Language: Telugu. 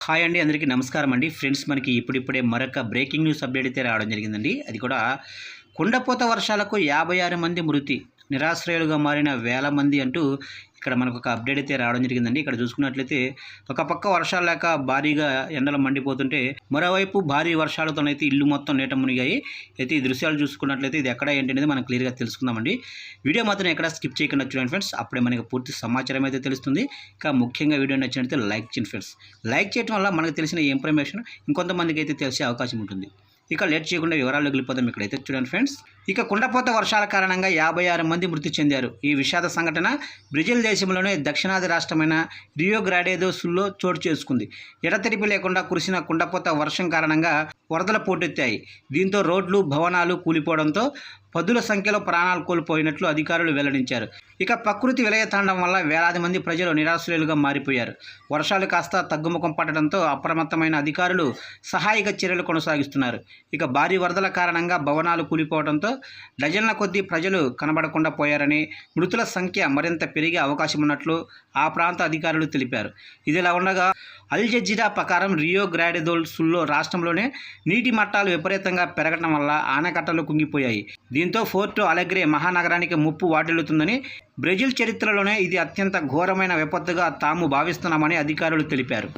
హాయ్ అండి, అందరికీ నమస్కారం అండి. ఫ్రెండ్స్, మనకి ఇప్పుడిప్పుడే మరొక బ్రేకింగ్ న్యూస్ అప్డేట్ అయితే రావడం జరిగిందండి. అది కూడా కుండపోత వర్షాలకు 56 మంది మృతి, నిరాశ్రయులుగా మారిన వేల మంది అంటూ ఇక్కడ మనకు ఒక అప్డేట్ అయితే రావడం జరిగిందండి. ఇక్కడ చూసుకున్నట్లయితే ఒక పక్క వర్షాలు లేక భారీగా ఎండలు మండిపోతుంటే, మరోవైపు భారీ వర్షాలతోనైతే ఇల్లు మొత్తం నీట మునిగాయి. అయితే ఈ దృశ్యాలు చూసుకున్నట్లయితే ఇది ఎక్కడ ఏంటి అనేది మనం క్లియర్గా తెలుసుకుందామండి. వీడియో మాత్రం ఎక్కడ స్కిప్ చేయకుండా చూడండి ఫ్రెండ్స్, అప్పుడే మనకి పూర్తి సమాచారం అయితే తెలుస్తుంది. ఇంకా ముఖ్యంగా వీడియో నచ్చినట్లయితే లైక్ చేయండి ఫ్రెండ్స్. లైక్ చేయడం వల్ల మనకు తెలిసిన ఇన్ఫర్మేషన్ ఇంకొంతమందికి అయితే తెలిసే అవకాశం ఉంటుంది. ఇక లేట్ చేయకుండా వివరాల్లోకి వెళ్ళిపోదాం. ఇక్కడైతే చూడండి ఫ్రెండ్స్, ఇక కుండపోత వర్షాల కారణంగా 56 మంది మృతి చెందారు. ఈ విషాద సంఘటన బ్రెజిల్ దేశంలోనే దక్షిణాది రాష్ట్రమైన రియో గ్రాండే దో సుల్లో చోటు చేసుకుంది. ఎడతెరిపి లేకుండా కురిసిన కుండపోత వర్షం కారణంగా వరదలు పోటెత్తాయి. దీంతో రోడ్లు, భవనాలు కూలిపోవడంతో పదుల సంఖ్యలో ప్రాణాలు కోల్పోయినట్లు అధికారులు వెల్లడించారు. ఇక ప్రకృతి విలయతాండం వల్ల వేలాది మంది ప్రజలు నిరాశ్రయులుగా మారిపోయారు. వర్షాలు కాస్త తగ్గుముఖం పట్టడంతో అప్రమత్తమైన అధికారులు సహాయక చర్యలు కొనసాగిస్తున్నారు. ఇక భారీ వరదల కారణంగా భవనాలు కూలిపోవడంతో డజన్ల కొద్దీ ప్రజలు కనబడకుండా పోయారని, మృతుల సంఖ్య మరింత పెరిగే అవకాశం ఉన్నట్లు ఆ ప్రాంత అధికారులు తెలిపారు. ఇదిలా ఉండగా అల్ జజీరా ప్రకారం రియో గ్రాండే దో సుల్లో రాష్ట్రంలోనే నీటి మట్టాలు విపరీతంగా పెరగడం వల్ల ఆనకట్టలు కుంగిపోయాయి. దీంతో పోర్టో అలెగ్రే మహానగరానికి ముప్పు వాటిల్లుతుందని, బ్రెజిల్ చరిత్రలోనే ఇది అత్యంత ఘోరమైన విపత్తుగా తాము భావిస్తున్నామని అధికారులు తెలిపారు.